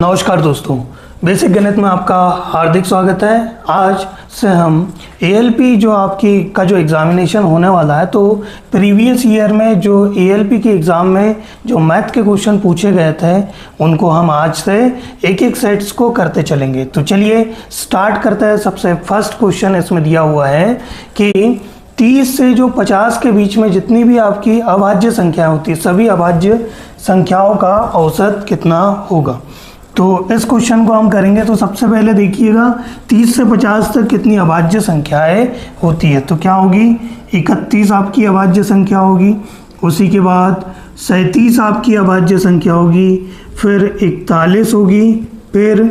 नमस्कार दोस्तों, बेसिक गणित में आपका हार्दिक स्वागत है। आज से हम एएलपी जो आपकी का जो एग्ज़ामिनेशन होने वाला है, तो प्रीवियस ईयर में जो एएलपी के एग्ज़ाम में जो मैथ के क्वेश्चन पूछे गए थे उनको हम आज से एक एक सेट्स को करते चलेंगे। तो चलिए स्टार्ट करते हैं। सबसे फर्स्ट क्वेश्चन इसमें दिया हुआ है कि 30 से जो 50 के बीच में जितनी भी आपकी अभाज्य संख्या होती है, सभी अभाज्य संख्याओं का औसत कितना होगा। तो इस क्वेश्चन को हम करेंगे। तो सबसे पहले देखिएगा 30 से 50 तक कितनी अभाज्य संख्याएं होती है। तो क्या होगी, 31 आपकी अभाज्य संख्या होगी, उसी के बाद 37 आपकी अभाज्य संख्या होगी, फिर 41 होगी, फिर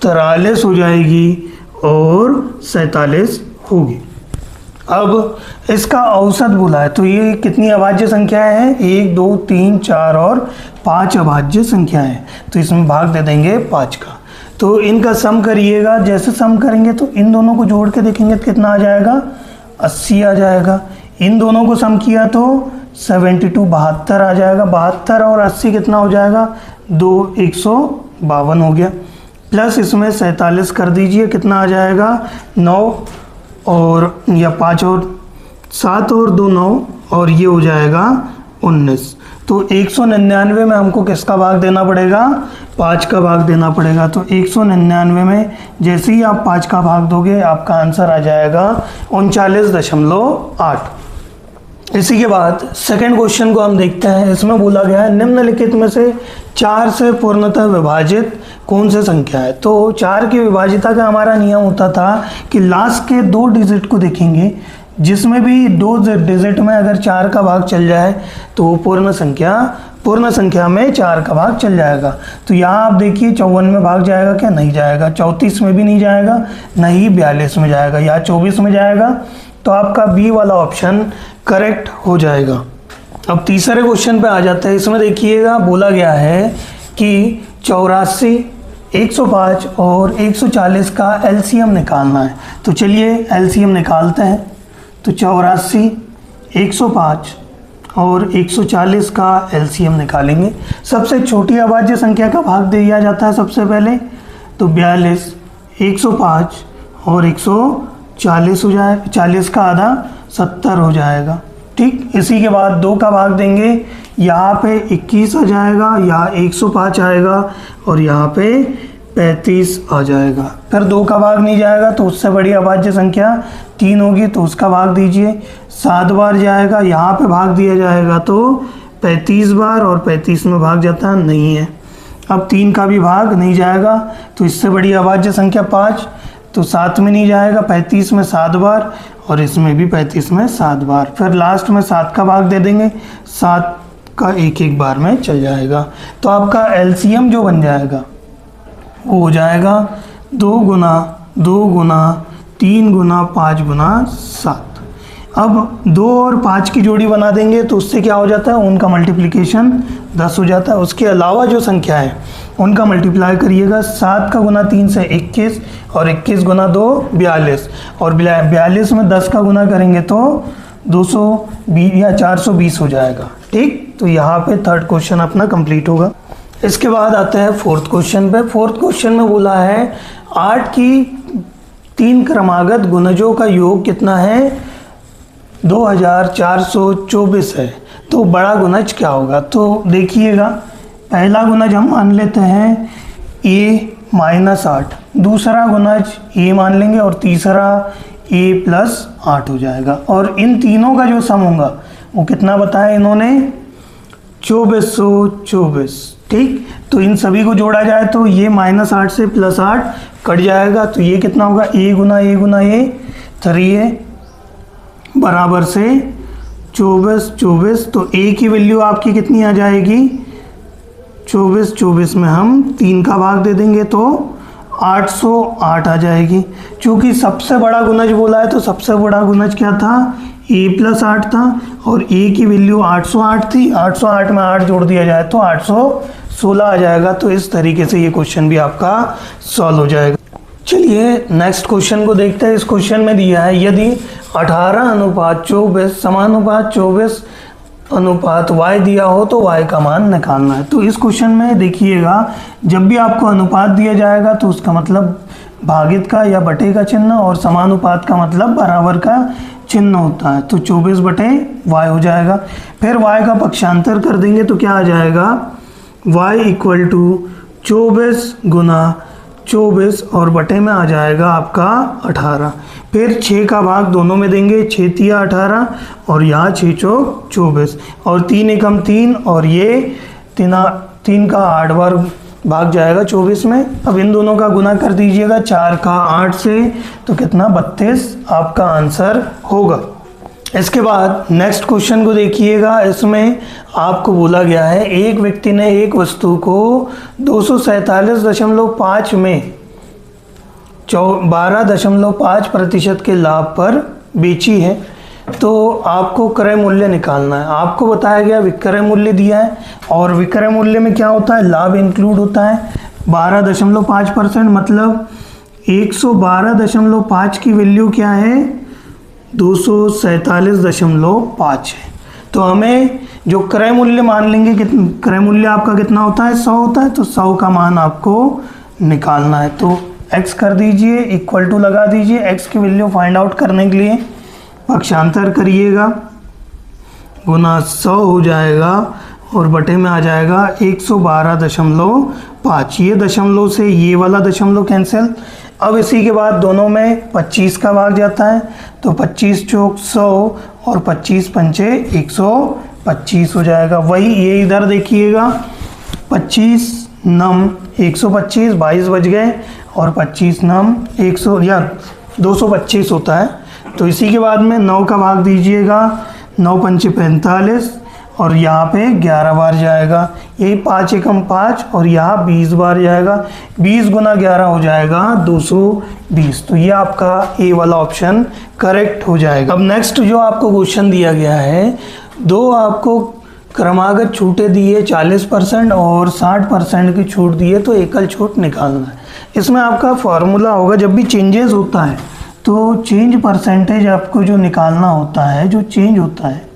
43 हो जाएगी और 47 होगी। अब इसका औसत बोला है, तो ये कितनी अभाज्य संख्याएं हैं, 1 2 3 4 और 5 अभाज्य संख्याएं। तो इसमें भाग दे देंगे 5 का। तो इनका सम करिएगा। जैसे सम करेंगे तो इन दोनों को जोड़ के देखेंगे तो कितना आ जाएगा, 80 आ जाएगा। इन दोनों को सम किया तो 72 72 आ जाएगा। 72 और 80 कितना हो जाएगा, 2 152 हो गया। प्लस इसमें 47 कर दीजिए, कितना आ जाएगा, 9 और या 5 और 7 और 2 9 और ये हो जाएगा 19। तो 199 में हमको किसका भाग देना पड़ेगा, 5 का भाग देना पड़ेगा। तो 199 में जैसे ही आप 5 का भाग दोगे आपका आंसर आ जाएगा 39.8। इसी के बाद सेकंड क्वेश्चन को हम देखते हैं। इसमें बोला गया है निम्नलिखित में से 4 से पूर्णतः विभाजित कौन सी संख्या है। तो 4 की विभाजिता का हमारा नियम होता था कि लास्ट के 2 डिजिट को देखेंगे, जिसमें भी 2 डिजिट में अगर 4 का भाग चल जाए तो वो पूर्ण संख्या में 4 का भाग चल जाएगा। तो यहाँ आप देखिए 54 में भाग जाएगा क्या, नहीं जाएगा। 34 में भी नहीं जाएगा, नहीं 42 में जाएगा, या 24 में जाएगा। तो आपका बी वाला ऑप्शन करेक्ट हो जाएगा। अब तीसरे क्वेश्चन पे आ जाते हैं। इसमें देखिएगा बोला गया है कि 84, 105 और 140 का एलसीएम निकालना है। तो चलिए एलसीएम निकालते हैं। तो 84, 105 और 140 का एलसीएम निकालेंगे। सबसे छोटी अभाज्य संख्या का भाग दिया जाता है सबसे पहले, तो 42, 105 और 140 हो जाए, 40 का आधा 70 हो जाएगा। ठीक, इसी के बाद 2 का भाग देंगे, यहाँ पे 21 आ जाएगा, यहाँ 105 आएगा और यहाँ पे 35 आ जाएगा। फिर 2 का भाग नहीं जाएगा तो उससे बड़ी अभाज्य संख्या 3 होगी, तो उसका भाग दीजिए। 7 बार जाएगा, यहाँ पे भाग दिया जाएगा तो 35 बार, और 35 में भाग जाता नहीं है। अब 3 का भी भाग नहीं जाएगा, तो इससे बड़ी अभाज्य संख्या 5, तो 7 में नहीं जाएगा। 35 में 7 बार और इसमें भी 35 में 7 बार। फिर लास्ट में 7 का भाग दे देंगे, 7 का एक एक बार में चल जाएगा। तो आपका एलसीएम जो बन जाएगा वो हो जाएगा 2 गुना 2 गुना 3 गुना 5 गुना 7। अब 2 और 5 की जोड़ी बना देंगे तो उससे क्या हो जाता है, उनका मल्टीप्लिकेशन 10 हो जाता है। उसके अलावा जो संख्या है उनका मल्टीप्लाई करिएगा। 7 का गुना 3 से 21 और 21 गुना 2 42 और 42 में 10 का गुना करेंगे तो 220 या 420 हो जाएगा। ठीक, तो यहाँ पे थर्ड क्वेश्चन अपना कंप्लीट होगा। इसके बाद आते हैं फोर्थ क्वेश्चन पे। फोर्थ क्वेश्चन में बोला है 8 की 3 क्रमागत गुणजों का योग कितना है, 2424 है। तो बड़ा गुणज क्या होगा। तो देखिएगा पहला गुणज हम मान लेते हैं a-8, दूसरा गुणज a मान लेंगे और तीसरा a+8 हो जाएगा। और इन तीनों का जो सम होगा वो कितना बताया इन्होंने, 2424। ठीक, तो इन सभी को जोड़ा जाए तो ये -8 से +8 कट जाएगा, तो ये कितना होगा, a Guna a Guna a 3a बराबर से 24। तो a की वैल्यू आपकी कितनी आ जाएगी, 24 में हम 3 का भाग दे देंगे तो 808 आ जाएगी। क्योंकि सबसे बड़ा गुणज बोला है तो सबसे बड़ा गुणज क्या था, a+8 था और a की वैल्यू 808 थी। 808 में 8 जोड़ दिया जाए तो 816 आ जाएगा। तो इस तरीके से ये क्वेश्चन भी आपका सॉल्व हो जाएगा। चलिए नेक्स्ट क्वेश्चन को देखते हैं। इस क्वेश्चन में दिया है यदि 18:24 समानुपात 24 अनुपात y दिया हो तो y का मान निकालना है। तो इस क्वेश्चन में देखिएगा, जब भी आपको अनुपात दिया जाएगा तो उसका मतलब भागित का या बटे का चिन्ह, और समानुपात का मतलब बराबर का चिन्ह होता है। तो 24 बटे y हो जाएगा। फिर y का पक्षांतर कर देंगे तो क्या आ जाएगा, y इक्वल टू 24 गुना 24 और बटे में आ जाएगा आपका 18। फिर 6 का भाग दोनों में देंगे, 6 तिया 18 और यहाँ 6 चौक 24 और 3 एकम 3 और ये 3 का 8 बार भाग जाएगा 24 में। अब इन दोनों का गुना कर दीजिएगा 4 का 8 से, तो कितना 32 आपका आंसर होगा। इसके बाद नेक्स्ट क्वेश्चन को देखिएगा। इसमें आपको बोला गया है एक व्यक्ति ने एक वस्तु को 247.5 में 12.5% के लाभ पर बेची है। तो आपको क्रय मूल्य निकालना है। आपको बताया गया विक्रय मूल्य दिया है, और विक्रय मूल्य में क्या होता है, लाभ इंक्लूड होता है। 12.5% मतलब 112.5 की वैल्यू क्या है, 247.5 है। तो हमें जो क्रय मूल्य मान लेंगे, क्रय मूल्य आपका कितना होता है, 100 होता है। तो 100 का मान आपको निकालना है। तो x कर दीजिए, इक्वल टू लगा दीजिए। x की वैल्यू फाइंड आउट करने के लिए पक्षांतर करिएगा, गुना 100 हो जाएगा और बटे में आ जाएगा 112.5। ये दशमलव से ये वाला दशमलव कैंसिल। अब इसी के बाद दोनों में 25 का भाग जाता है, तो 25 चौक 100 और 25 पंचे 125 हो जाएगा। वही ये इधर देखिएगा, 25 नम 125, 22 बज गए, और 25 नम 100 या 225 होता है। तो इसी के बाद में 9 का भाग दीजिएगा, 9 पंचे 45 और यहाँ पे 11 बार जाएगा। यही 5 एकम 5 और यहाँ 20 बार जाएगा। 20 गुना 11 हो जाएगा 220। तो ये आपका ए वाला ऑप्शन करेक्ट हो जाएगा। अब नेक्स्ट जो आपको क्वेश्चन दिया गया है, दो आपको क्रमागत छूटें दिए 40% और 60% की छूट दिए, तो एकल छूट निकालना है। इसमें आपका फॉर्मूला होगा, जब भी चेंजेस होता है तो चेंज परसेंटेज आपको जो निकालना होता है, जो चेंज होता है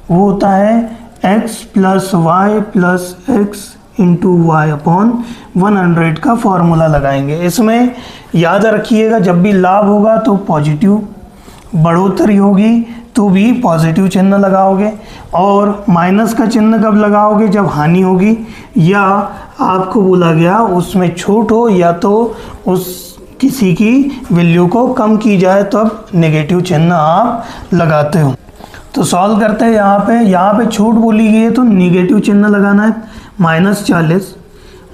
वो होता है x plus Y plus X into Y upon 100 का फॉर्मूला लगाएंगे। इसमें याद रखिएगा, जब भी लाभ होगा तो पॉजिटिव, बढ़ोतरी होगी तो भी पॉजिटिव चिन्ह लगाओगे, और माइनस का चिन्ह कब लगाओगे, जब हानि होगी या आपको बोला गया उसमें छूट हो, या तो उस किसी की वैल्यू को कम की जाए, तब नेगेटिव चिन्ह आप लगाते हो। तो सॉल्व करते हैं। यहाँ पे छूट बोली गई है तो नेगेटिव चिन्ह लगाना है। -40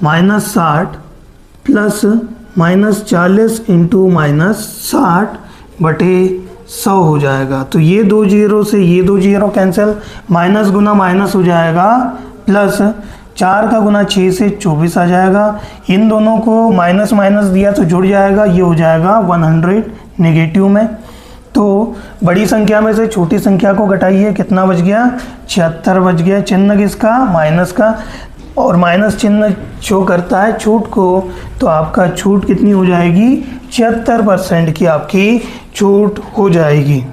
-60 प्लस -40 इंटू -60 बटे 100 हो जाएगा। तो ये 2 जीरो से ये 2 जीरो कैंसिल, माइनस गुना माइनस हो जाएगा, प्लस 4 का गुना 6 से 24 आ जाएगा। इन दोनों को माइनस माइनस दिया तो जुड़ जाएगा, ये हो जाएगा 100 नेगेटिव में। तो बड़ी संख्या में से छोटी संख्या को घटाइए, कितना बच गया, 76 बच गया। चिन्ह किसका, माइनस का, और माइनस चिन्ह शो करता है छूट को, तो आपका छूट कितनी हो जाएगी, 76% की आपकी छूट हो जाएगी।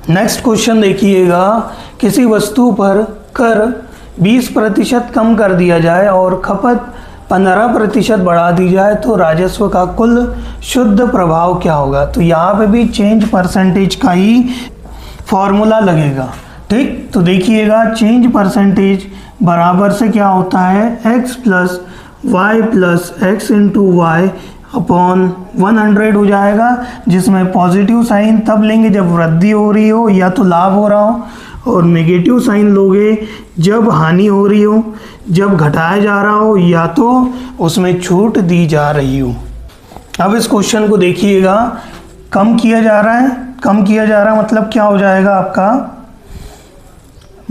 नेक्स्ट क्वेश्चन देखिएगा, किसी वस्तु पर कर 20% कम कर दिया जाए और खपत 15% बढ़ा दी जाए तो राजस्व का कुल शुद्ध प्रभाव क्या होगा। तो यहाँ पे भी चेंज परसेंटेज का ही फॉर्मूला लगेगा। ठीक, तो देखिएगा, चेंज परसेंटेज बराबर से क्या होता है, x plus Y plus X into Y upon 100 हो जाएगा, जिसमें पॉजिटिव साइन तब लेंगे जब वृद्धि हो रही हो या तो लाभ हो रहा हो, और नेगेटिव साइन लोगे जब हानि हो रही हो, जब घटाया जा रहा हो या तो उसमें छूट दी जा रही हो। अब इस क्वेश्चन को देखिएगा, कम किया जा रहा है, कम किया जा रहा है मतलब क्या हो जाएगा आपका,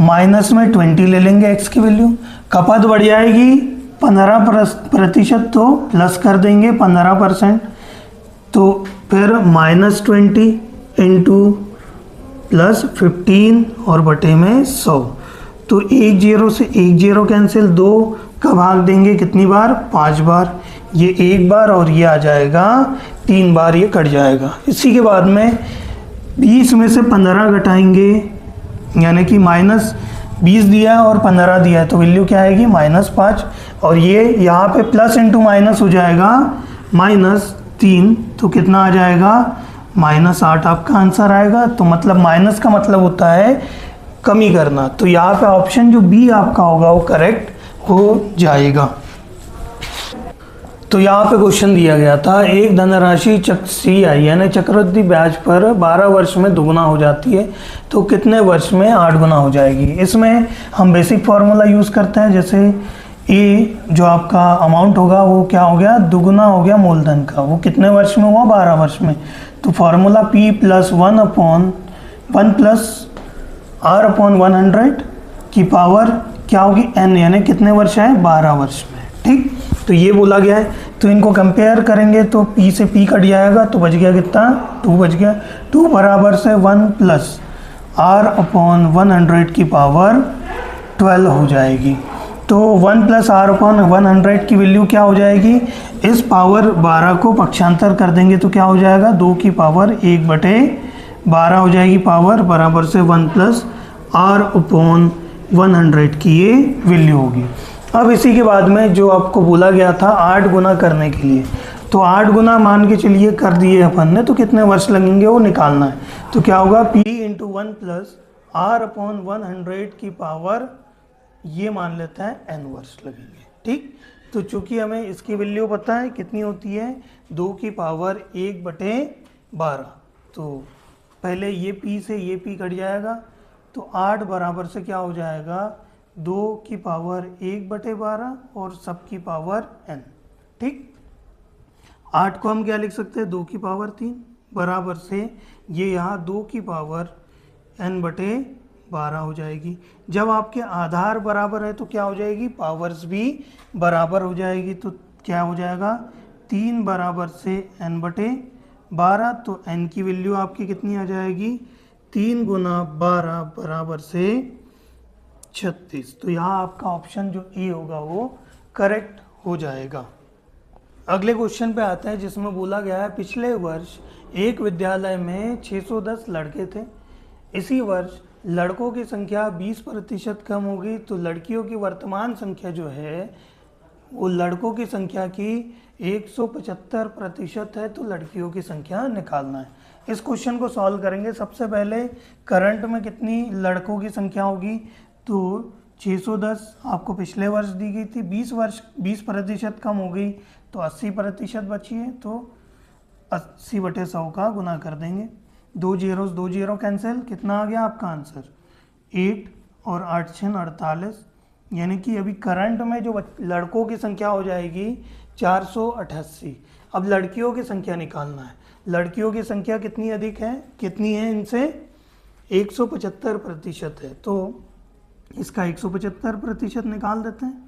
माइनस में 20 ले लेंगे x की वैल्यू, खपत बढ़ जाएगी 15%, तो प्लस कर देंगे 15%, तो फिर -20 इंटू प्लस 15 और बटे में 100। तो 1 जीरो से 1 जीरो कैंसिल, 2 का भाग देंगे कितनी बार, 5 बार, ये 1 बार और ये आ जाएगा 3 बार, ये कट जाएगा। इसी के बाद में 20 में से 15 घटाएंगे, यानी कि 20 दिया है और 15 दिया है, तो वैल्यू क्या आएगी -5। और ये यहाँ पे प्लस इंटू माइनस हो जाएगा -3, तो कितना आ जाएगा -8 आपका आंसर आएगा। तो मतलब माइनस का मतलब होता है कमी करना, तो यहाँ पे ऑप्शन जो बी आपका होगा वो करेक्ट हो जाएगा। तो यहाँ पे क्वेश्चन दिया गया था, एक धनराशि CI यानी चक्रवृद्धि ब्याज पर 12 वर्ष में दुगुना हो जाती है, तो कितने वर्ष में 8 गुना हो जाएगी। इसमें हम बेसिक फार्मूला यूज़ करते हैं, जैसे ए जो आपका अमाउंट होगा वो क्या हो गया, दुगुना हो गया मूलधन का, वो कितने वर्ष में हुआ, 12 वर्ष में। तो फार्मूला P + 1/1 + R/100 की पावर क्या होगी n, यानी कितने वर्ष है, 12 वर्ष में। ठीक, तो ये बोला गया है। तो इनको कंपेयर करेंगे तो P से P कट जाएगा, तो बच गया कितना, 2 बच गया। 2 बराबर से 1 + R/100 की पावर 12 हो जाएगी। तो 1 + R/100 की वैल्यू क्या हो जाएगी, इस पावर 12 को पक्षांतर कर देंगे तो क्या हो जाएगा, 2 की पावर 1/12 हो जाएगी पावर, बराबर से 1 + R/100 की ये वैल्यू होगी। अब इसी के बाद में जो आपको बोला गया था 8 गुना करने के लिए, तो 8 गुना मान के चलिए कर दिए अपन ने, तो कितने वर्ष लगेंगे वो निकालना है। तो क्या होगा, P × 1 + R/100 की पावर ये मान लेता है n वर्ष लगेंगे। ठीक, तो चूंकि हमें इसकी वैल्यू पता है कितनी होती है, 2 की पावर 1/12, तो पहले ये P से ये P कट जाएगा, तो 8 बराबर से क्या हो जाएगा, 2 की पावर 1/12 और सब की पावर n। ठीक, 8 को हम क्या लिख सकते हैं, 2 की पावर 3 बराबर से ये यहाँ 2 की पावर n/12 हो जाएगी। जब आपके आधार बराबर है तो क्या हो जाएगी, पावर्स भी बराबर हो जाएगी, तो क्या हो जाएगा, 3 बराबर से n/12, तो n की वैल्यू आपकी कितनी आ जाएगी, 3 × 12 बराबर से 36। तो यहाँ आपका ऑप्शन जो ए होगा वो करेक्ट हो जाएगा। अगले क्वेश्चन पे आते हैं, जिसमें बोला गया है, पिछले वर्ष एक विद्यालय में 610 लड़के थे, इसी वर्ष लड़कों की संख्या 20% कम होगी, तो लड़कियों की वर्तमान संख्या जो है वो लड़कों की संख्या की 175% है, तो लड़कियों की संख्या निकालना है। इस क्वेश्चन को सॉल्व करेंगे। सबसे पहले करंट में कितनी लड़कों की संख्या होगी, तो 610 आपको पिछले वर्ष दी गई थी, 20% कम हो गई तो 80% बची है, तो 80/100 का गुना कर देंगे। 2 0 कैंसिल, कितना आ गया आपका आंसर, 8 और 8 × 6 48, यानी कि अभी करंट में जो लड़कों की संख्या हो जाएगी 488। अब लड़कियों की संख्या निकालना है। लड़कियों की संख्या कितनी अधिक है, कितनी है इनसे, 175% है, तो इसका 175% निकाल देते हैं।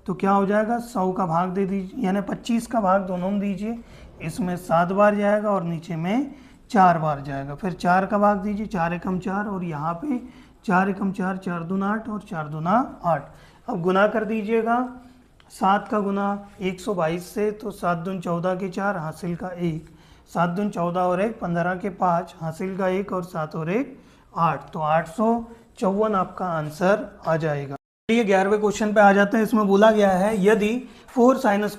तो क्या हो जाएगा, 100 का भाग दे दीजिए, यानी 25 का भाग दोनों में दीजिए, इसमें 7 बार जाएगा और नीचे में 4 बार जाएगा। फिर 4 का भाग दीजिए, 4 × 4, और यहाँ पे 4 × 4 4 दूना 8 और 4 दूना 8। अब गुना कर दीजिएगा, 7 का गुना 122 से, तो 7 दून 14 के 4 हासिल का 1, 7 दून 14 और 1 15 के 5 हासिल का 1 और 7 और 1 8, तो 854 आपका आंसर आ जाएगा। ये 11वें क्वेश्चन पे आ जाते हैं। इसमें बोला गया है, यदि 4 sin² θ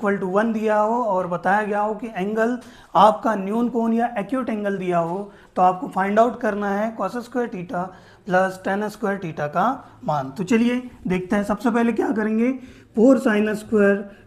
= 1 दिया हो और बताया गया हो कि एंगल आपका न्यून कोण या एक्यूट एंगल दिया हो, तो आपको फाइंड आउट करना है cos² θ + tan² θ का मान। तो चलिए देखते हैं। सबसे पहले क्या करेंगे, 4 sin² θ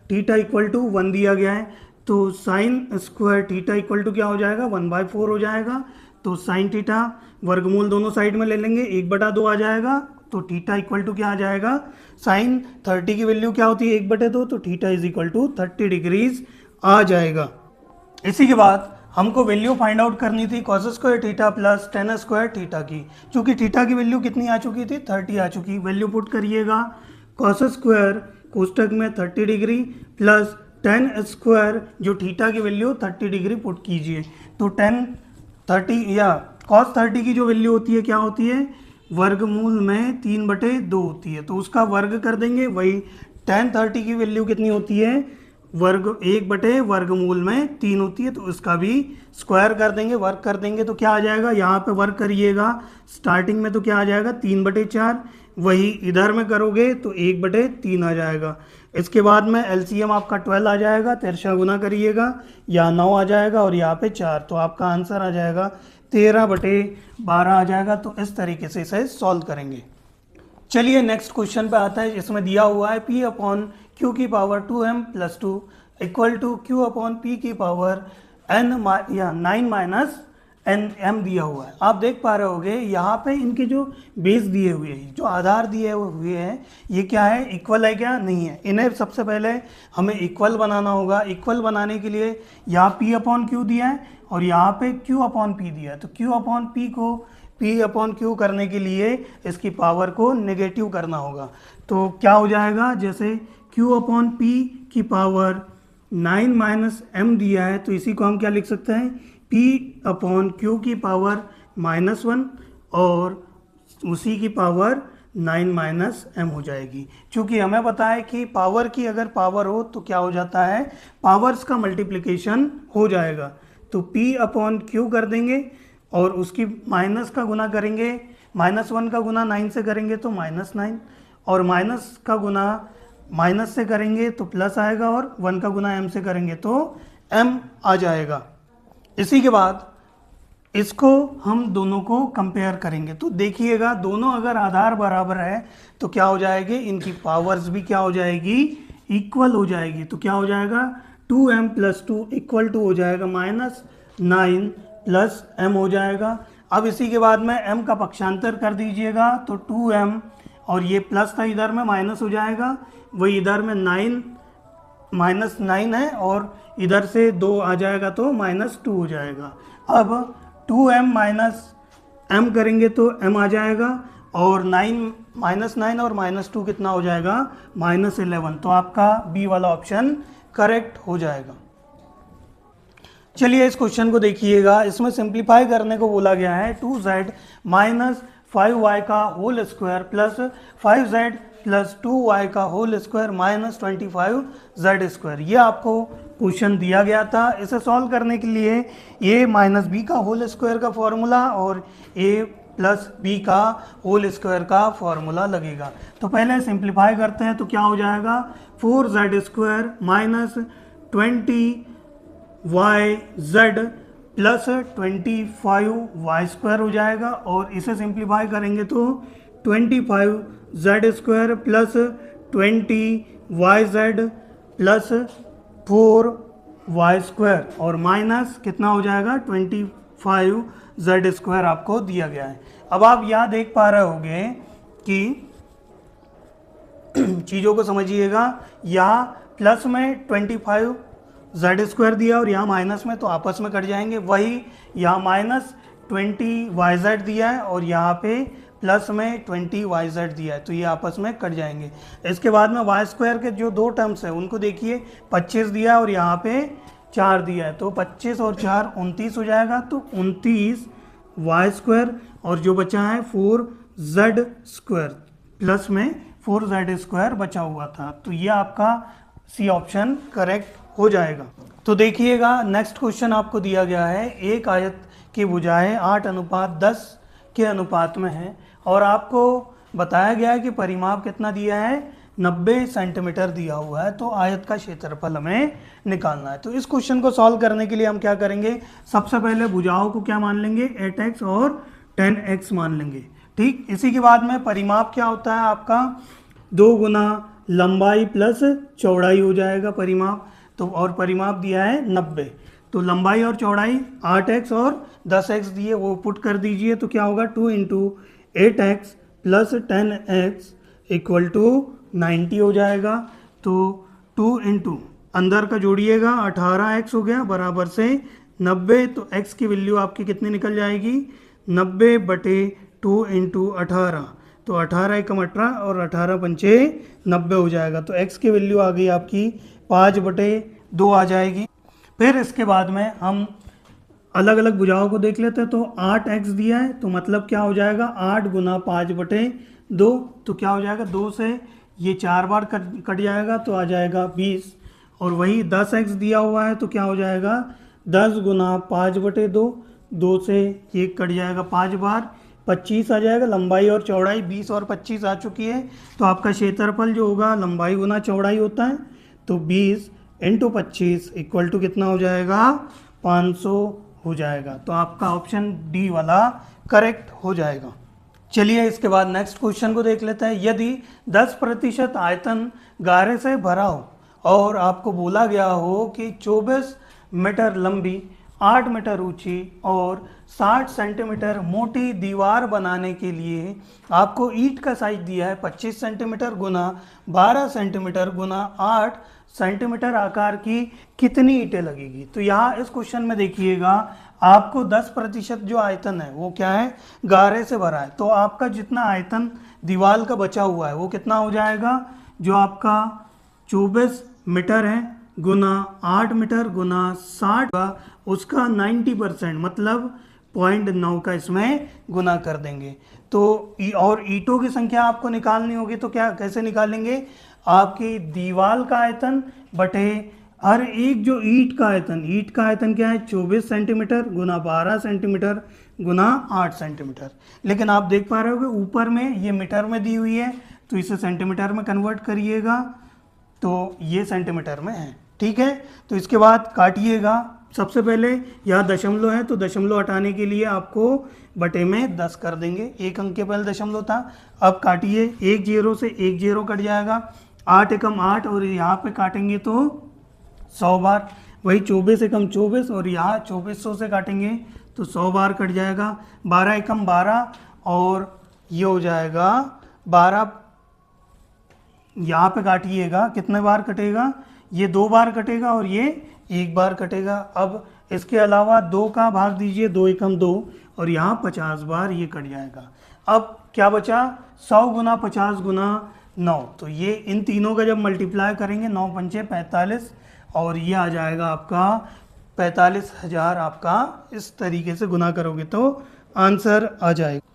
= 1 दिया गया है, तो sin² θ = क्या हो जाएगा, 1/4 हो जाएगा। तो sin θ वर्गमूल दोनों साइड में ले लेंगे, 1/2 आ जाएगा, तो थीटा इक्वल टू क्या आ जाएगा, साइन 30 की वैल्यू क्या होती है, 1/2, तो थीटा = 30 डिग्रीज आ जाएगा। इसी के बाद हमको वैल्यू फाइंड आउट करनी थी cos² θ + tan² θ की। चूंकि थीटा की वैल्यू कितनी आ चुकी थी, 30 आ चुकी। वैल्यू पुट करिएगा, cos² कोष्टक में 30 डिग्री प्लस tan² जो थीटा की वैल्यू 30 डिग्री पुट कीजिए, तो tan 30 या cos 30 की जो वैल्यू होती है क्या होती है, वर्गमूल में 3/2 होती है, तो उसका वर्ग कर देंगे। वही tan 30 की वैल्यू कितनी होती है, वर्ग 1/वर्गमूल में 3 होती है, तो इसका भी स्क्वायर कर देंगे, वर्ग कर देंगे तो क्या आ जाएगा, यहाँ पे वर्ग करिएगा स्टार्टिंग में तो क्या आ जाएगा 3/4, वही इधर में करोगे तो 1/3 आ जाएगा। इसके बाद में एलसीएम आपका 12 आ जाएगा, तिरछा गुना करिएगा, यहाँ 9 आ जाएगा और यहाँ पे 4, तो आपका आंसर आ जाएगा 13/12 आ जाएगा। तो इस तरीके से इसे सॉल्व करेंगे। चलिए नेक्स्ट क्वेश्चन पे आता है। इसमें दिया हुआ है P/Q की power 2m+2 equal to Q/P की पावर n या 9 - nm दिया हुआ है। आप देख पा रहे होगे यहाँ पे इनके जो बेस दिए हुए हैं, जो आधार दिए हुए हैं, ये क्या है, इक्वल है क्या, नहीं है। इन्हें सबसे पहले हमें इक्वल बनाना होगा। इक्वल बनाने के लिए यहाँ P/Q दिया है और यहाँ पे Q/P दिया है, तो Q/P को P/Q करने के लिए इसकी पावर को नेगेटिव करना होगा। तो क्या हो जाएगा, जैसे Q/P की पावर 9 - m दिया है, तो इसी को हम क्या लिख सकते हैं, P/Q की पावर -1 और उसी की पावर 9 - m हो जाएगी। क्योंकि हमें पता है कि पावर की अगर पावर हो तो क्या हो जाता है, पावर्स का मल्टीप्लिकेशन हो जाएगा। तो P/Q कर देंगे और उसकी माइनस का गुना करेंगे, -1 का गुना 9 से करेंगे तो -9, और माइनस का गुना माइनस से करेंगे तो प्लस आएगा, और 1 का गुना m से करेंगे तो m आ जाएगा। इसी के बाद इसको हम दोनों को कंपेयर करेंगे, तो देखिएगा दोनों अगर आधार बराबर है तो क्या हो जाएगी, इनकी पावर्स भी क्या हो जाएगी, इक्वल हो जाएगी। तो क्या हो जाएगा, 2m+2 इक्वल टू हो जाएगा -9 + m हो जाएगा। अब इसी के बाद में m का पक्षांतर कर दीजिएगा, तो 2m और ये प्लस था इधर में माइनस हो जाएगा, वही इधर में 9 है और इधर से 2 आ जाएगा तो -2 हो जाएगा। अब 2m - m करेंगे तो m आ जाएगा, और -9 और -2 कितना हो जाएगा, -11। तो आपका बी वाला ऑप्शन करेक्ट हो जाएगा। चलिए इस क्वेश्चन को देखिएगा। इसमें सिंप्लीफाई करने को बोला गया है 2z - 5y का whole square plus 5z + 2y का होल स्क्वायर -25z²। ये आपको क्वेश्चन दिया गया था। इसे सॉल्व करने के लिए a - b का होल स्क्वायर का फॉर्मूला और a + b का होल स्क्वायर का फॉर्मूला लगेगा। तो पहले सिंप्लीफाई करते हैं, तो क्या हो जाएगा, 4z² - 20yz प्लस 25y² हो जाएगा, और इसे सिंप्लीफाई करेंगे तो 25z² plus 20yz plus 4y² और माइनस कितना हो जाएगा, 25z² आपको दिया गया है। अब आप यहाँ देख पा रहे होंगे कि चीज़ों को समझिएगा, यहाँ प्लस में 25z² दिया और यहाँ माइनस में, तो आपस में कट जाएंगे। वही यहाँ -20yz दिया है और यहाँ पे प्लस में 20yz दिया है, तो ये आपस में कट जाएंगे। इसके बाद में y² के जो दो टर्म्स हैं उनको देखिए, 25 दिया और यहाँ पे 4 दिया है, तो 25 और 4 29 हो जाएगा, तो 29y² और जो बचा है 4z² प्लस में 4z² बचा हुआ था, तो ये आपका सी ऑप्शन करेक्ट हो जाएगा। तो देखिएगा नेक्स्ट क्वेश्चन आपको दिया गया है, एक आयत की भुजाएं 8:10 के अनुपात में है और आपको बताया गया है कि परिमाप कितना दिया है, 90 सेंटीमीटर दिया हुआ है, तो आयत का क्षेत्रफल हमें निकालना है। तो इस क्वेश्चन को सॉल्व करने के लिए हम क्या करेंगे, सबसे पहले भुजाओं को क्या मान लेंगे, 8x और 10x मान लेंगे। ठीक, इसी के बाद में परिमाप क्या होता है आपका, 2 गुना लंबाई प्लस चौड़ाई हो जाएगा परिमाप। तो और परिमाप दिया है 90, तो लंबाई और चौड़ाई 8x और 10x दिए, वो पुट कर दीजिए, तो क्या होगा 2 × 8x plus 10x equal to 90 हो जाएगा। तो 2 × अंदर का जोड़िएगा 18x हो गया बराबर से 90, तो x की वैल्यू आपकी कितनी निकल जाएगी, 90/2 × 18, तो 18 × 18 और 18 × 5 90 हो जाएगा। तो x की वैल्यू आ गई आपकी 5/2 आ जाएगी। फिर इसके बाद में हम अलग अलग भुजाओं को देख लेते हैं, तो 8x दिया है, तो मतलब क्या हो जाएगा, 8 गुना 5/2, तो क्या हो जाएगा, 2 से ये 4 बार कट जाएगा, तो आ जाएगा 20, और वही 10x दिया हुआ है तो क्या हो जाएगा 10 गुना 5/2, 2 से 1 कट जाएगा 5 बार, 25 आ जाएगा। लंबाई और चौड़ाई 20 और 25 आ चुकी है, तो आपका क्षेत्रफल जो होगा लंबाई गुना चौड़ाई होता है, तो 20 × 25 इक्वल टू कितना हो जाएगा 500 हो जाएगा। तो आपका ऑप्शन डी वाला करेक्ट हो जाएगा। चलिए इसके बाद नेक्स्ट क्वेश्चन को देख लेते हैं। यदि 10% आयतन गारे से भरा हो और आपको बोला गया हो कि 24 मीटर लंबी, 8 मीटर ऊंची और 60 सेंटीमीटर मोटी दीवार बनाने के लिए आपको ईंट का साइज दिया है 25 सेंटीमीटर गुना 12 सेंटीमीटर गुना 8 सेंटीमीटर आकार की कितनी ईंटें लगेगी। तो यहाँ इस क्वेश्चन में देखिएगा आपको 10% जो आयतन है वो क्या है गारे से भरा है, तो आपका जितना आयतन दीवार का बचा हुआ है वो कितना हो जाएगा, जो आपका 24 मीटर है गुना 8 मीटर गुना 60 का उसका 90% मतलब 0.9 का इसमें गुना कर देंगे। तो और ईंटों की संख्या आपको निकालनी होगी, तो क्या कैसे निकालेंगे, आपकी दीवार का आयतन बटे हर एक जो ईंट का आयतन क्या है 24 सेंटीमीटर गुना 12 सेंटीमीटर गुना 8 सेंटीमीटर। लेकिन आप देख पा रहे हो कि ऊपर में ये मीटर में दी हुई है, तो इसे सेंटीमीटर में कन्वर्ट करिएगा, तो ये सेंटीमीटर में है, ठीक है। तो इसके बाद काटिएगा, सबसे पहले यहाँ दशमलव है तो दशमलव हटाने के लिए आपको बटे में 10 कर देंगे, एक अंक के पहले दशमलव था। अब काटिए, 1 0 से 1 0 कट जाएगा, 8 एकम 8 और यहाँ पे काटेंगे तो 100 बार, वही 24 एकम 24 और यहाँ 2400 से काटेंगे तो 100 बार कट जाएगा, 12 एकम 12 और ये हो जाएगा 12, यहाँ पे काटिएगा कितने बार कटेगा, ये 2 बार कटेगा और ये 1 बार कटेगा। अब इसके अलावा 2 का भाग दीजिए, 2 एकम 2 और यहाँ 50 बार ये कट जाएगा। अब क्या बचा 100 गुना 50 गुना 9, तो ये इन तीनों का जब मल्टीप्लाई करेंगे 9 पंचे 45 और ये आ जाएगा आपका 45,000, आपका इस तरीके से गुना करोगे तो आंसर आ जाएगा।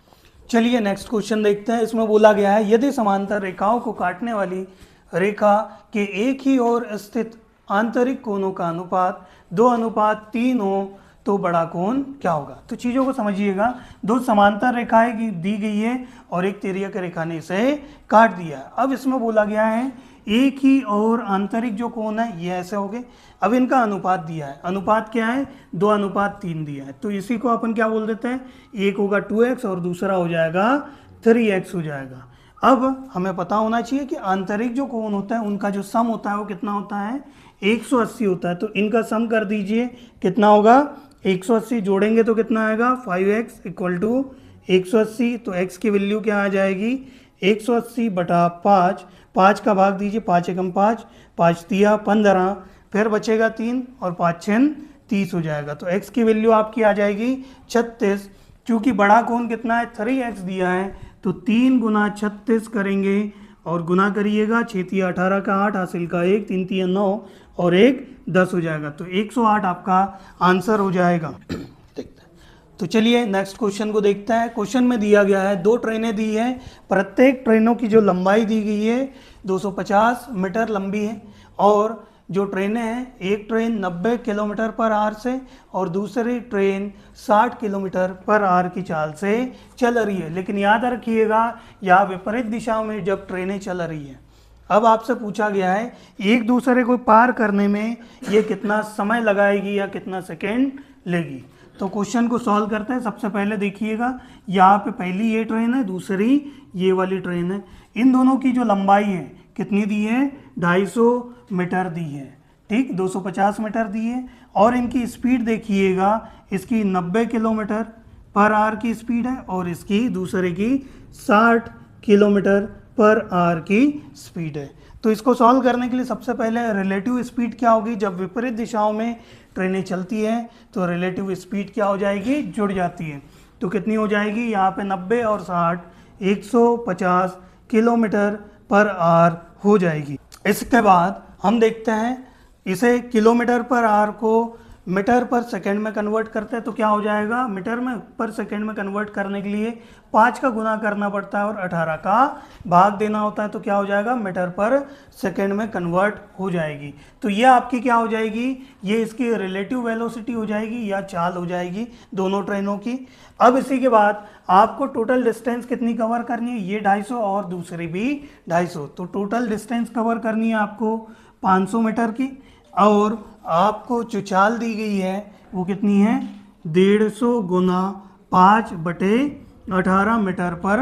चलिए नेक्स्ट क्वेश्चन देखते हैं। इसमें बोला गया है यदि समांतर रेखाओं को काटने वाली रेखा के एक ही ओर स्थित आंतरिक कोणों का अनुपात 2:3 हो तो बड़ा कोण क्या होगा। तो चीज़ों को समझिएगा, 2 समांतर रेखाएं दी गई है और एक तिर्यक रेखा ने इसे काट दिया है। अब इसमें बोला गया है एक ही और आंतरिक जो कोण है ये ऐसे हो गए। अब इनका अनुपात दिया है, अनुपात क्या है 2:3 दिया है, तो इसी को अपन क्या बोल देते हैं, एक होगा 2x और दूसरा हो जाएगा 3x हो जाएगा। अब हमें पता होना चाहिए कि आंतरिक जो कोण होता है उनका जो सम होता है वो कितना होता है 180 होता है, तो इनका सम कर दीजिए कितना होगा 180, जोड़ेंगे तो कितना आएगा 5x इक्वल टू 180, तो x की वैल्यू क्या आ जाएगी 180 बटा 5, 5 का भाग दीजिए, 5 एकम 5, 5 तिया 15, फिर बचेगा 3 और 5 छन 30 हो जाएगा। तो x की वैल्यू आपकी आ जाएगी 36, क्योंकि बड़ा कोण कितना है 3x दिया है, तो 3 गुना 36 करेंगे और गुना करिएगा, 6 तिया 18 का 8 हासिल का 1, 3 तिया 9 और 1 10 हो जाएगा, तो 108 आपका आंसर हो जाएगा। देखते हैं, तो चलिए नेक्स्ट क्वेश्चन को देखते हैं। क्वेश्चन में दिया गया है 2 ट्रेनें दी है, प्रत्येक ट्रेनों की जो लंबाई दी गई है 250 मीटर लंबी है और जो ट्रेनें हैं एक ट्रेन 90 किलोमीटर पर आवर से और दूसरी ट्रेन 60 किलोमीटर पर आवर की चाल से चल रही है। लेकिन याद रखिएगा यहाँ विपरीत दिशा में जब ट्रेनें चल रही है। अब आपसे पूछा गया है एक दूसरे को पार करने में ये कितना समय लगाएगी या कितना सेकेंड लेगी। तो क्वेश्चन को सॉल्व करते हैं। सबसे पहले देखिएगा यहाँ पे पहली ये ट्रेन है, दूसरी ये वाली ट्रेन है, इन दोनों की जो लंबाई है कितनी दी है 250 मीटर दी है, ठीक 250 मीटर दी है और इनकी स्पीड देखिएगा, इसकी 90 किलोमीटर पर आवर की स्पीड है और इसकी दूसरे की 60 किलोमीटर पर आवर की स्पीड है। तो इसको सॉल्व करने के लिए सबसे पहले रिलेटिव स्पीड क्या होगी, जब विपरीत दिशाओं में ट्रेनें चलती हैं तो रिलेटिव स्पीड क्या हो जाएगी जुड़ जाती है। तो कितनी हो जाएगी यहाँ पे 90 और 60 150 किलोमीटर पर आवर हो जाएगी। इसके बाद हम देखते हैं इसे किलोमीटर पर आवर को मीटर पर सेकंड में कन्वर्ट करते हैं तो क्या हो जाएगा, मीटर में पर सेकंड में कन्वर्ट करने के लिए 5 का गुना करना पड़ता है और 18 का भाग देना होता है, तो क्या हो जाएगा, मीटर पर सेकंड में कन्वर्ट हो जाएगी। तो ये आपकी क्या हो जाएगी, ये इसकी रिलेटिव वेलोसिटी हो जाएगी या चाल हो जाएगी दोनों ट्रेनों की। अब इसी के बाद आपको टोटल डिस्टेंस कितनी कवर करनी है, ये 250 और दूसरी भी 250, तो टोटल डिस्टेंस कवर करनी है आपको 500 मीटर की। और आपको जो चाल दी गई है वो कितनी है, 150 गुना 5/18 मीटर पर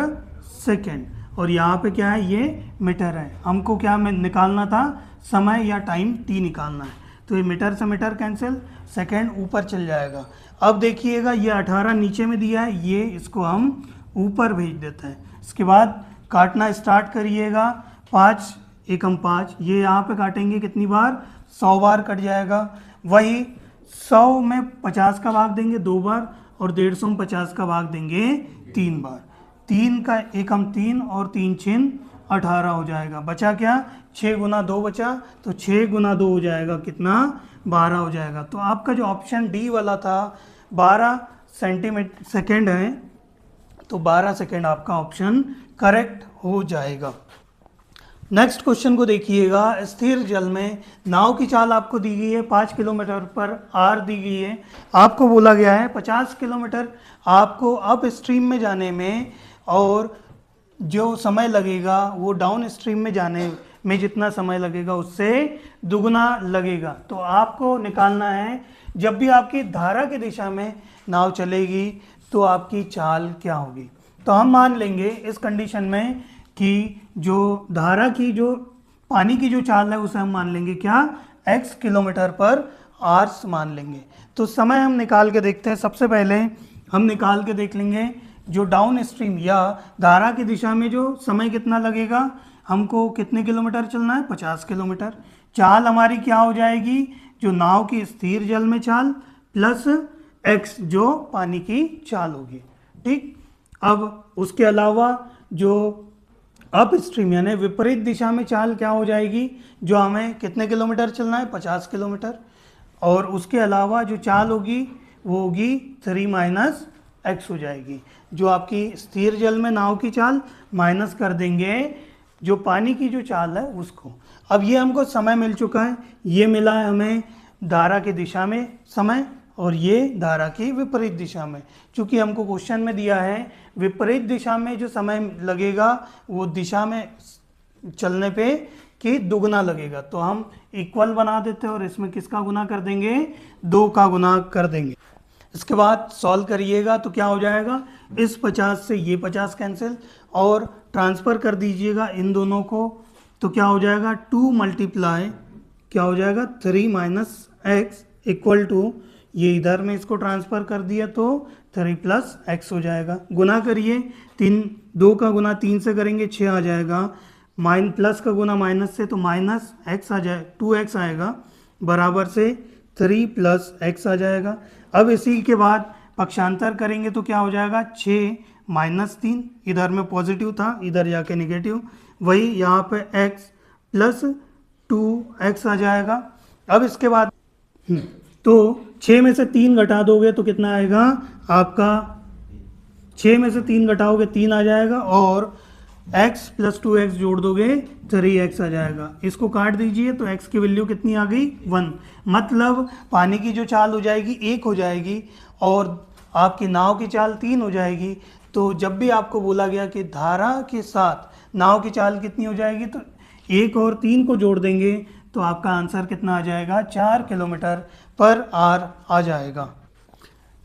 सेकेंड। और यहाँ पे क्या है, ये मीटर है, हमको क्या में निकालना था, समय या टाइम t निकालना है। तो ये मीटर से मीटर कैंसिल, सेकेंड ऊपर चल जाएगा। अब देखिएगा ये 18 नीचे में दिया है, ये इसको हम ऊपर भेज देते हैं। इसके बाद काटना स्टार्ट करिएगा, 5 एकम 5, ये यहाँ पे काटेंगे कितनी बार, 100 बार कट जाएगा। वही 100 में 50 का भाग देंगे 2 बार और 150 में 50 का भाग देंगे 3 बार। 3 का एकम 3 और 3 छिन 18 हो जाएगा। बचा क्या, 6 गुना 2 बचा, तो 6 गुना 2 हो जाएगा कितना, 12 हो जाएगा। तो आपका जो ऑप्शन डी वाला था 12 सेंटीमीटर सेकेंड है, तो 12 सेकेंड आपका ऑप्शन करेक्ट हो जाएगा। नेक्स्ट क्वेश्चन को देखिएगा, स्थिर जल में नाव की चाल आपको दी गई है 5 किलोमीटर पर आर दी गई है। आपको बोला गया है 50 किलोमीटर आपको अप स्ट्रीम में जाने में और जो समय लगेगा वो डाउन स्ट्रीम में जाने में जितना समय लगेगा उससे दुगना लगेगा। तो आपको निकालना है जब भी आपकी धारा की दिशा में नाव चलेगी तो आपकी चाल क्या होगी। तो हम मान लेंगे इस कंडीशन में कि जो धारा की जो पानी की जो चाल है उसे हम मान लेंगे क्या, x किलोमीटर पर आवर्स मान लेंगे। तो समय हम निकाल के देखते हैं। सबसे पहले हम निकाल के देख लेंगे जो डाउन स्ट्रीम या धारा की दिशा में जो समय कितना लगेगा, हमको कितने किलोमीटर चलना है, 50 किलोमीटर। चाल हमारी क्या हो जाएगी, जो नाव की स्थिर जल में चाल प्लस x जो पानी की चाल होगी। ठीक, अब उसके अलावा जो अप स्ट्रीम यानी विपरीत दिशा में चाल क्या हो जाएगी, जो हमें कितने किलोमीटर चलना है, 50 किलोमीटर। और उसके अलावा जो चाल होगी वो होगी 3 - x हो जाएगी, जो आपकी स्थिर जल में नाव की चाल माइनस कर देंगे जो पानी की जो चाल है उसको। अब ये हमको समय मिल चुका है, ये मिला है हमें धारा की दिशा में समय और ये धारा की विपरीत दिशा में। चूँकि हमको क्वेश्चन में दिया है विपरीत दिशा में जो समय लगेगा वो दिशा में चलने पे कि दुगना लगेगा, तो हम इक्वल बना देते हैं और इसमें किसका गुना कर देंगे, 2 का गुना कर देंगे। इसके बाद सॉल्व करिएगा तो क्या हो जाएगा, इस 50 से ये 50 कैंसिल और ट्रांसफ़र कर दीजिएगा इन दोनों को, तो क्या हो जाएगा 2 मल्टीप्लाई क्या हो जाएगा 3 - x इक्वल टू, ये इधर में इसको ट्रांसफ़र कर दिया तो 3 + x हो जाएगा। गुना करिए, 2 का गुना 3 से करेंगे 6 आ जाएगा, प्लस का गुना माइनस से तो -x आ जाए 2x आएगा, बराबर से 3 + x आ जाएगा। अब इसी के बाद पक्षांतर करेंगे तो क्या हो जाएगा 6 - 3, इधर में पॉजिटिव था इधर जाके नेगेटिव, वही यहाँ पे x + 2x आ जाएगा। अब इसके बाद तो 6 में से 3 घटा दोगे तो कितना आएगा आपका, 6 में से 3 घटाओगे 3 आ जाएगा और x + 2x जोड़ दोगे 3x आ जाएगा। इसको काट दीजिए तो x की वैल्यू कितनी आ गई 1, मतलब पानी की जो चाल हो जाएगी 1 हो जाएगी और आपकी नाव की चाल 3 हो जाएगी। तो जब भी आपको बोला गया कि धारा के साथ नाव की चाल कितनी हो जाएगी तो 1 और 3 को जोड़ देंगे तो आपका आंसर कितना आ जाएगा 4 किलोमीटर पर आवर आ जाएगा।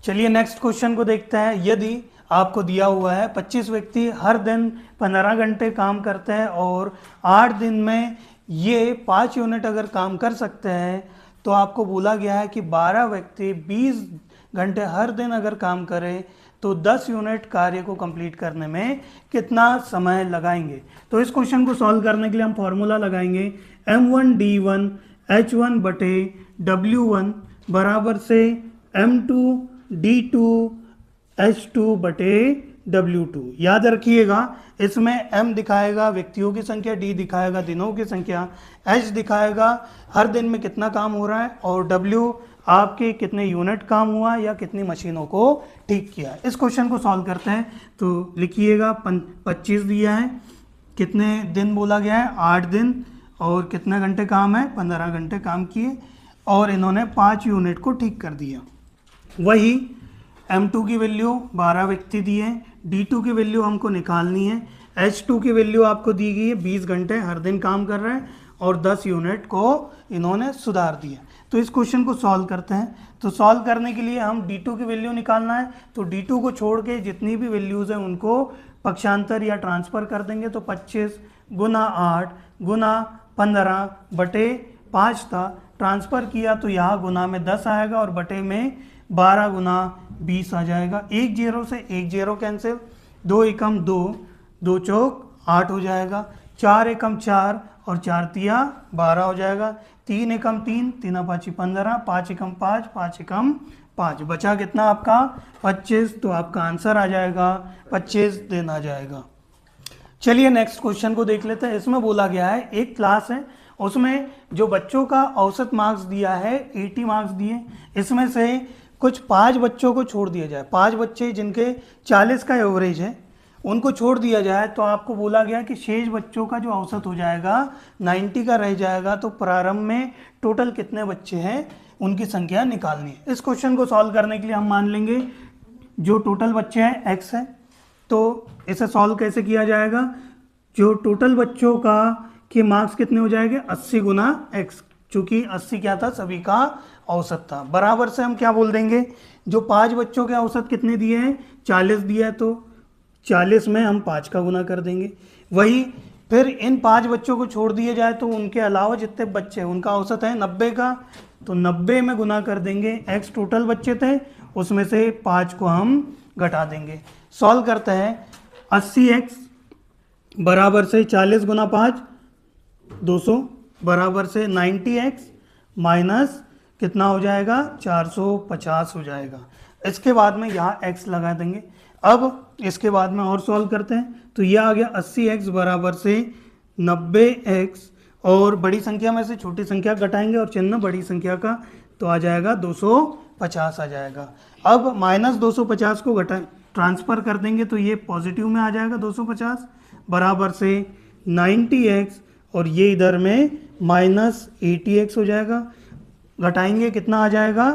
चलिए नेक्स्ट क्वेश्चन को देखते हैं। यदि आपको दिया हुआ है 25 व्यक्ति हर दिन 15 घंटे काम करते हैं और 8 दिन में ये 5 यूनिट अगर काम कर सकते हैं, तो आपको बोला गया है कि 12 व्यक्ति 20 घंटे हर दिन अगर काम करें तो 10 यूनिट कार्य को कंप्लीट करने में कितना समय लगाएंगे। तो इस क्वेश्चन को सॉल्व करने के लिए हम फॉर्मूला लगाएंगे m1d1 h1 बटे w1 बराबर से m2d2 h2 बटे w2। याद रखिएगा इसमें m दिखाएगा व्यक्तियों की संख्या, d दिखाएगा दिनों की संख्या, h दिखाएगा हर दिन में कितना काम हो रहा है और w आपके कितने यूनिट काम हुआ या कितनी मशीनों को ठीक किया। इस क्वेश्चन को सॉल्व करते हैं। तो लिखिएगा 25 दिया है, कितने दिन बोला गया है 8 दिन, और कितने घंटे काम है 15 घंटे काम किए, और इन्होंने 5 यूनिट को ठीक कर दिया। वही M2 की वैल्यू 12 व्यक्ति दिए हैं, D2 की वैल्यू हमको निकालनी है, H2 की वैल्यू आपको दी गई है 20 घंटे हर दिन काम कर रहे हैं, और 10 यूनिट को इन्होंने सुधार दिया। तो इस क्वेश्चन को सॉल्व करते हैं। तो सॉल्व करने के लिए हम D2 की वैल्यू निकालना है, तो D2 को छोड़ के जितनी भी वैल्यूज़ हैं उनको पक्षांतर या ट्रांसफ़र कर देंगे। तो 25 गुना 8 गुना 15 बटे 5 था, ट्रांसफ़र किया तो यहाँ गुना में 10 आएगा और बटे में 12 गुना 20 आ जाएगा। 1 0 से 1 0 कैंसिल, 2 एकम 2, 2 चौक 8 हो जाएगा, 4 एकम 4 और 4 तिया 12 हो जाएगा, 3 एकम 3, 3 पाँची 15, 5 एकम 5, 5 एकम 5, बचा कितना आपका 25। तो आपका आंसर आ जाएगा 25 दिन आ जाएगा। चलिए नेक्स्ट क्वेश्चन को देख लेते हैं। इसमें बोला गया है एक क्लास है, उसमें जो बच्चों का औसत मार्क्स दिया है 80 मार्क्स दिए, इसमें से कुछ 5 बच्चों को छोड़ दिया जाए, 5 बच्चे जिनके 40 का एवरेज है उनको छोड़ दिया जाए। तो आपको बोला गया कि शेष बच्चों का जो औसत हो जाएगा 90 का रह जाएगा। तो प्रारंभ में टोटल कितने बच्चे हैं उनकी संख्या निकालनी है। इस क्वेश्चन को सॉल्व करने के लिए हम मान लेंगे जो टोटल बच्चे हैं x है। तो इसे सॉल्व कैसे किया जाएगा, जो टोटल बच्चों का के मार्क्स कितने हो जाएंगे 80 गुना x, चूँकि 80 क्या था सभी का औसत था, बराबर से हम क्या बोल देंगे, जो 5 बच्चों के औसत कितने दिए हैं 40 दिया है, तो 40 में हम 5 का गुना कर देंगे। वही फिर इन 5 बच्चों को छोड़ दिए जाए तो उनके अलावा जितने बच्चे हैं उनका औसत है 90 का, तो 90 में गुना कर देंगे। x टोटल बच्चे थे उसमें से 5 को हम घटा देंगे। सॉल्व करते हैं, 80x बराबर से 40 गुना 5 200 बराबर से 90x माइनस कितना हो जाएगा 450 हो जाएगा। इसके बाद में यहाँ x लगा देंगे। अब इसके बाद में और सॉल्व करते हैं, तो यह आ गया 80x बराबर से 90x, और बड़ी संख्या में से छोटी संख्या घटाएंगे और चिन्ह बड़ी संख्या का, तो आ जाएगा 250 आ जाएगा। अब माइनस 250 को ट्रांसफ़र कर देंगे तो ये पॉजिटिव में आ जाएगा 250 बराबर से 90x, और ये इधर में माइनस 80x हो जाएगा। घटाएंगे कितना आ जाएगा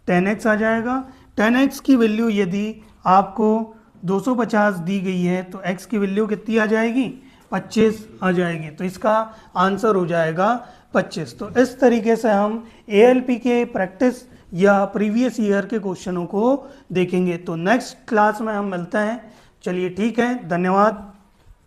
10x आ जाएगा। 10x की वैल्यू यदि आपको 250 दी गई है तो x की वैल्यू कितनी आ जाएगी 25 आ जाएगी। तो इसका आंसर हो जाएगा 25। तो इस तरीके से हम ALP के प्रैक्टिस या प्रीवियस ईयर के क्वेश्चनों को देखेंगे। तो नेक्स्ट क्लास में हम मिलते हैं। चलिए ठीक है, धन्यवाद।